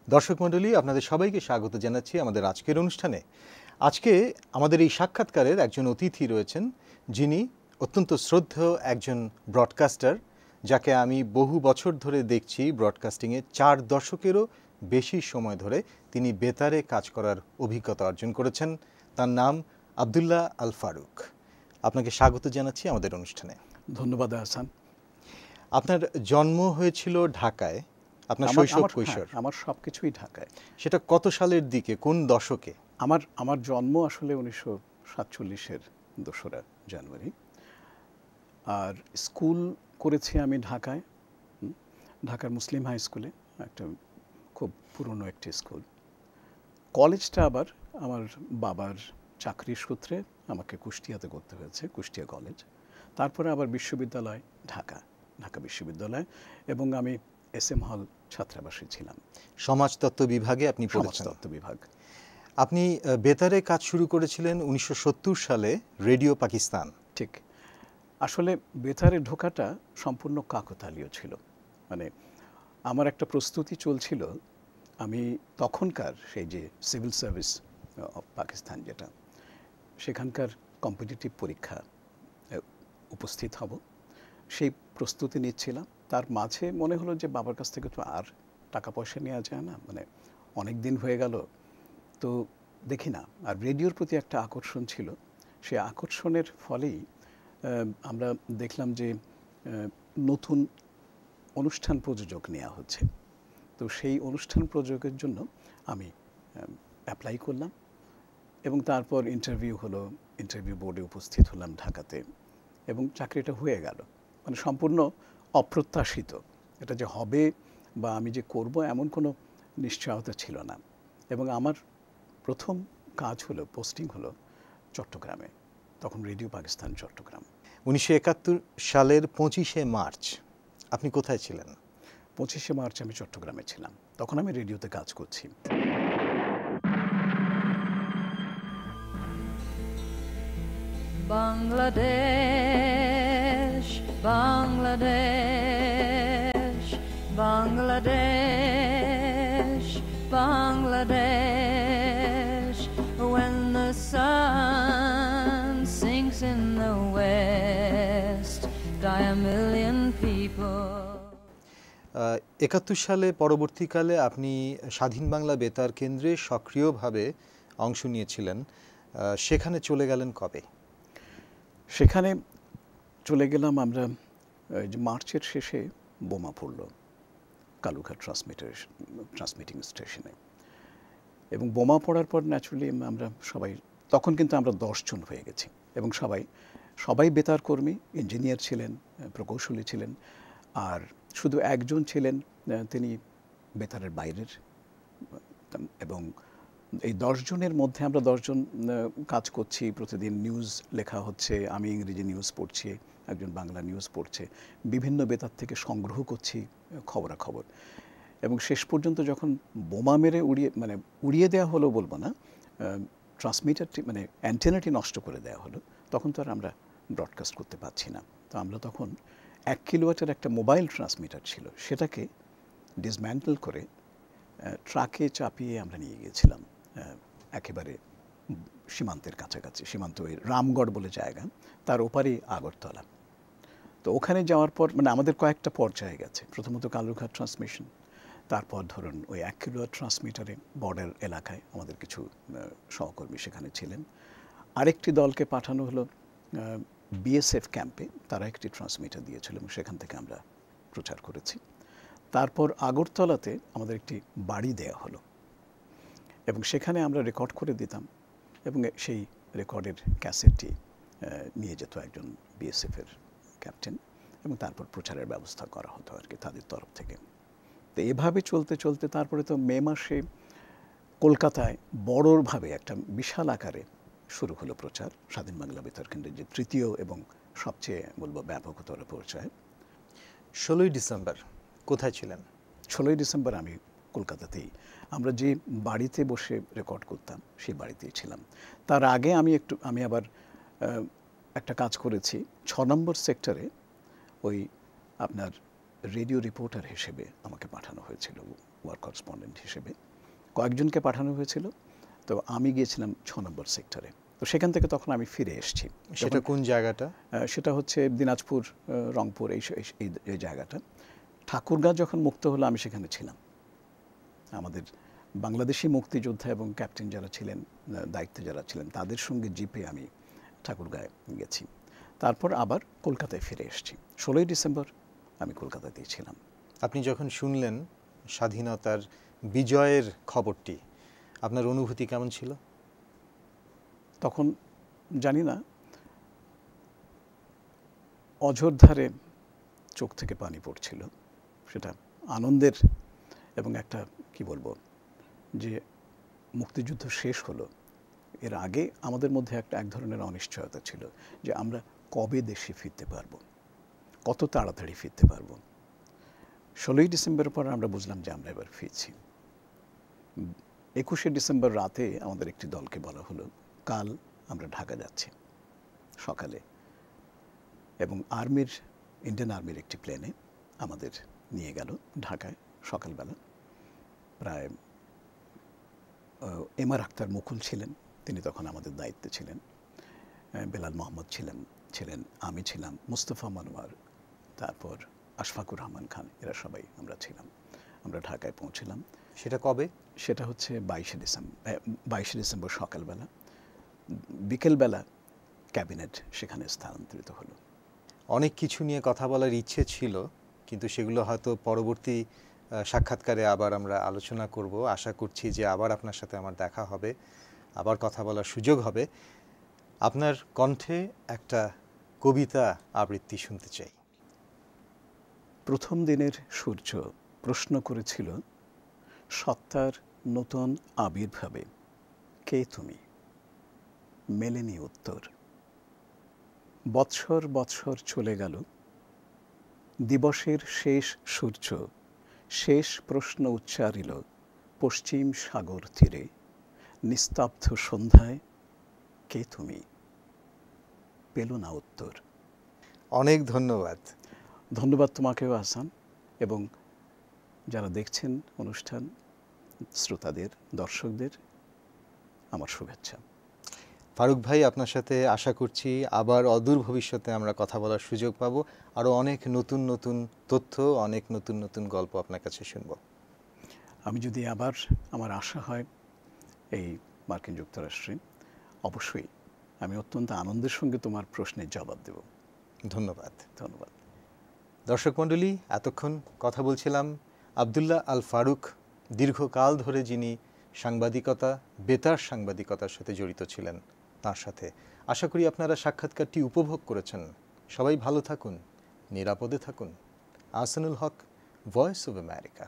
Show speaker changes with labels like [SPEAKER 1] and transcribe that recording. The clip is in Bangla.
[SPEAKER 1] দর্শক মণ্ডলী, আপনাদের সবাইকে স্বাগত জানাচ্ছি আমাদের আজকের অনুষ্ঠানে। আজকে আমাদের এই সাক্ষাৎকারের একজন অতিথি রয়েছেন, যিনি অত্যন্ত শ্রদ্ধেয় একজন ব্রডকাস্টার, যাকে আমি বহু বছর ধরে দেখছি ব্রডকাস্টিংয়ে। 4 দশকেরও বেশি সময় ধরে তিনি বেতারে কাজ করার অভিজ্ঞতা অর্জন করেছেন। তার নাম আব্দুল্লাহ আল ফারুক। আপনাকে স্বাগত জানাচ্ছি আমাদের অনুষ্ঠানে।
[SPEAKER 2] ধন্যবাদ হাসান।
[SPEAKER 1] আপনার জন্ম হয়েছিল ঢাকায়, আপনার শৈশব কৈশোর?
[SPEAKER 2] আমার সবকিছুই ঢাকায়।
[SPEAKER 1] সেটা কত সালের দিকে, কোন দশকে?
[SPEAKER 2] আমার জন্ম আসলে 1947-এর 2রা জানুয়ারি। আর স্কুল করেছি আমি ঢাকায়, ঢাকার মুসলিম হাই স্কুলে, একটা খুব পুরনো একটি স্কুল। কলেজটা আবার আমার বাবার চাকরির সূত্রে আমাকে কুষ্টিয়াতে করতে হয়েছে, কুষ্টিয়া কলেজ। তারপরে আবার বিশ্ববিদ্যালয় ঢাকা বিশ্ববিদ্যালয়, এবং আমি SM হল ছাত্রাবাসে ছিলাম।
[SPEAKER 1] সমাজতত্ত্ব বিভাগে আপনি পড়েছেন?
[SPEAKER 2] সমাজতত্ত্ব বিভাগ।
[SPEAKER 1] আপনি বেতারে কাজ শুরু করেছিলেন 1970 সালে রেডিও পাকিস্তান।
[SPEAKER 2] ঠিক। আসলে বেতারে ঢোকাটা সম্পূর্ণ কাকতালীয় ছিল। মানে আমার একটা প্রস্তুতি চলছিল। আমি তখনকার সেই যে সিভিল সার্ভিস অফ পাকিস্তান, যেটা সেখানকার কম্পিটিটিভ পরীক্ষা উপস্থিত হব, সেই প্রস্তুতি নিচ্ছিলাম। তার মাঝে মনে হলো যে বাবার কাছ থেকে তো আর টাকা পয়সা নেওয়া যায় না, মানে অনেক দিন হয়ে গেল, তো দেখি না। আর রেডিওর প্রতি একটা আকর্ষণ ছিল। সেই আকর্ষণের ফলেই আমরা দেখলাম যে নতুন অনুষ্ঠান প্রযোজক নেওয়া হচ্ছে। তো সেই অনুষ্ঠান প্রযোজকের জন্য আমি অ্যাপ্লাই করলাম, এবং তারপর ইন্টারভিউ হলো, ইন্টারভিউ বোর্ডে উপস্থিত হলাম ঢাকাতে, এবং চাকরিটা হয়ে গেল। মানে সম্পূর্ণ অপ্রত্যাশিত। এটা যে হবে বা আমি যে করব এমন কোনো নিশ্চয়তা ছিল না। এবং আমার প্রথম কাজ হলো, পোস্টিং হলো চট্টগ্রামে, তখন রেডিও পাকিস্তান চট্টগ্রাম।
[SPEAKER 1] 1971 সালের 25শে মার্চ আপনি কোথায় ছিলেন?
[SPEAKER 2] 25শে মার্চ আমি চট্টগ্রামে ছিলাম, তখন আমি রেডিওতে কাজ করছি।
[SPEAKER 3] Bangladesh Bangladesh Bangladesh Bangladesh, when the sun sinks in the west, die a million people.
[SPEAKER 1] 71 সালে পরবর্তীকালে আপনি স্বাধীন বাংলা বেতার কেন্দ্রে সক্রিয়ভাবে অংশ নিয়েছিলেন। সেখানে চলে গেলেন কবে?
[SPEAKER 2] সেখানে চলে গেলাম আমরা মার্চের শেষে। বোমা পড়ল কালুঘাট ট্রান্সমিটিং স্টেশনে, এবং বোমা পড়ার পর ন্যাচুরালি আমরা সবাই, তখন কিন্তু আমরা 10 জন হয়ে গেছি, এবং সবাই বেতার কর্মী, ইঞ্জিনিয়ার ছিলেন, প্রকৌশলী ছিলেন, আর শুধু একজন ছিলেন তিনি বেতারের বাইরের। এবং এই 10 জনের মধ্যে আমরা 10 জন কাজ করছি, প্রতিদিন নিউজ লেখা হচ্ছে, আমি ইংরেজি নিউজ পড়ছি, একজন বাংলা নিউজ পড়ছে, বিভিন্ন বেতার থেকে সংগ্রহ করছি খবরাখবর। এবং শেষ পর্যন্ত যখন বোমা মেরে উড়িয়ে দেওয়া হলো বলবো না, ট্রান্সমিটারটি মানে অ্যান্টেনাটি নষ্ট করে দেওয়া হলো, তখন তো আর আমরা ব্রডকাস্ট করতে পারছি না। তো আমরা তখন 1 কিলোওয়াটের একটা মোবাইল ট্রান্সমিটার ছিল, সেটাকে ডিসম্যান্টল করে ট্রাকে চাপিয়ে আমরা নিয়ে গিয়েছিলাম একেবারে সীমান্তের কাছাকাছি। সীমান্ত ওই রামগড় বলে জায়গা, তার ওপারেই আগরতলা। তো ওখানে যাওয়ার পর মানে আমাদের কয়েকটা পর্যায়ে গেছে। প্রথমত কালুঘাট ট্রান্সমিশন, তারপর ধরুন ওই 1 কিলোওয়াট ট্রান্সমিটারে বর্ডার এলাকায় আমাদের কিছু সহকর্মী সেখানে ছিলেন। আরেকটি দলকে পাঠানো হলো BSF ক্যাম্পে, তারা একটি ট্রান্সমিটার দিয়েছিল, এবং সেখান থেকে আমরা প্রচার করেছি। তারপর আগরতলাতে আমাদের একটি বাড়ি দেয়া হলো, এবং সেখানে আমরা রেকর্ড করে দিতাম, এবং সেই রেকর্ডের ক্যাসেটটি নিয়ে যেত একজন BSF-এর ক্যাপ্টেন, এবং তারপর প্রচারের ব্যবস্থা করা হতো আর কি তাদের তরফ থেকে। তো এভাবে চলতে চলতে তারপরে তো মে মাসে কলকাতায় বড়ভাবে একটা বিশাল আকারে শুরু হলো প্রচার, স্বাধীন বাংলা বেতার কেন্দ্রের যে তৃতীয় এবং সবচেয়ে বলবো ব্যাপকতর পর্যায়ে।
[SPEAKER 1] 16ই ডিসেম্বর কোথায় ছিলেন?
[SPEAKER 2] 16ই ডিসেম্বর আমি কলকাতাতেই, আমরা যে বাড়িতে বসে রেকর্ড করতাম সেই বাড়িতেই ছিলাম। তার আগে আমি আবার একটা কাজ করেছি 6 নম্বর সেক্টরে, ওই আপনার রেডিও রিপোর্টার হিসেবে আমাকে পাঠানো হয়েছিল ওয়ার করেসপন্ডেন্ট হিসেবে। কয়েকজনকে পাঠানো হয়েছিল, তো আমি গিয়েছিলাম 6 নম্বর সেক্টরে। তো সেখান থেকে তখন আমি ফিরে এসেছি।
[SPEAKER 1] সেটা কোন জায়গাটা?
[SPEAKER 2] সেটা হচ্ছে দিনাজপুর, রংপুর, এই জায়গাটা। ঠাকুরগাঁ যখন মুক্ত হলো আমি সেখানে ছিলাম। আমাদের বাংলাদেশি মুক্তিযোদ্ধা এবং ক্যাপ্টেন যারা ছিলেন, দায়িত্বে যারা ছিলেন, তাদের সঙ্গে জিপে আমি ঠাকুরগাঁয়ে গেছি। তারপর আবার কলকাতায় ফিরে এসেছি। 16ই ডিসেম্বর আমি কলকাতাতেই ছিলাম।
[SPEAKER 1] আপনি যখন শুনলেন স্বাধীনতার বিজয়ের খবরটি, আপনার অনুভূতি কেমন ছিল?
[SPEAKER 2] তখন জানি না, অঝোরধারে চোখ থেকে পানি পড়ছিল। সেটা আনন্দের এবং একটা কি বলবো, যে মুক্তিযুদ্ধ শেষ হলো, এর আগে আমাদের মধ্যে এক ধরনের অনিশ্চয়তা ছিল যে আমরা কবে দেশে ফিরতে পারবো, কত তাড়াতাড়ি ফিরতে পারবো। 16ই ডিসেম্বরের পর আমরা বুঝলাম যে আমরা এবার ফিরছি। 21শে ডিসেম্বর রাতে আমাদের একটি দলকে বলা হলো, কাল আমরা ঢাকা যাচ্ছি সকালে, এবং ইন্ডিয়ান আর্মির একটি প্লেনে আমাদের নিয়ে গেল ঢাকায় সকালবেলা। প্রায় এমআর আক্তার মুকুল ছিলেন, তিনি তখন আমাদের দায়িত্বে ছিলেন, বেলাল মোহাম্মদ ছিলেন, আমি ছিলাম, মুস্তফা মনোয়ার, তারপর আশফাকুর রহমান খান, এরা সবাই আমরা ছিলাম। আমরা ঢাকায় পৌঁছলাম।
[SPEAKER 1] সেটা কবে?
[SPEAKER 2] সেটা হচ্ছে 22শে ডিসেম্বর সকালবেলা। বিকেলবেলা ক্যাবিনেট সেখানে স্থানান্তরিত হলো।
[SPEAKER 1] অনেক কিছু নিয়ে কথা বলার ইচ্ছে ছিল, কিন্তু সেগুলো হয়তো পরবর্তী সাক্ষাৎকারে আবার আমরা আলোচনা করব। আশা করছি যে আবার আপনার সাথে আমার দেখা হবে, আবার কথা বলার সুযোগ হবে। আপনার কণ্ঠে একটা কবিতা আবৃত্তি শুনতে চাই।
[SPEAKER 2] প্রথম দিনের সূর্য প্রশ্ন করেছিল সত্তার নতুন আবির্ভাবে, কে তুমি? মেলেনি উত্তর। বৎসর বৎসর চলে গেল, দিবসের শেষ সূর্য শেষ প্রশ্ন উচ্চারিল পশ্চিম সাগর তীরে, নিস্তব্ধ সন্ধ্যায়, কে তুমি? পেল না উত্তর।
[SPEAKER 1] অনেক ধন্যবাদ।
[SPEAKER 2] ধন্যবাদ তোমাকেও আহসান, এবং যারা দেখছেন অনুষ্ঠান, শ্রোতাদের, দর্শকদের আমার শুভেচ্ছা।
[SPEAKER 1] ফারুক ভাই, আপনার সাথে আশা করছি আবার অদূর ভবিষ্যতে আমরা কথা বলার সুযোগ পাবো। আরও অনেক নতুন নতুন তথ্য, অনেক নতুন নতুন গল্প আপনার কাছে শুনব।
[SPEAKER 2] আমি যদি আবার, আমার আশা হয় এই মার্কিন যুক্তরাষ্ট্রে, অবশ্যই আমি অত্যন্ত আনন্দের সঙ্গে তোমার প্রশ্নের জবাব দেব।
[SPEAKER 1] ধন্যবাদ।
[SPEAKER 2] ধন্যবাদ।
[SPEAKER 1] দর্শক মণ্ডলী, এতক্ষণ কথা বলছিলাম আবদুল্লাহ আল ফারুক, দীর্ঘকাল ধরে যিনি সাংবাদিকতা, বেতার সাংবাদিকতার সাথে জড়িত ছিলেন, তার সাথে। আশা করি আপনারা সাক্ষাৎকারটি উপভোগ করেছেন। সবাই ভালো থাকুন, নিরাপদে থাকুন। আহসানুল হক, ভয়েস অব আমেরিকা।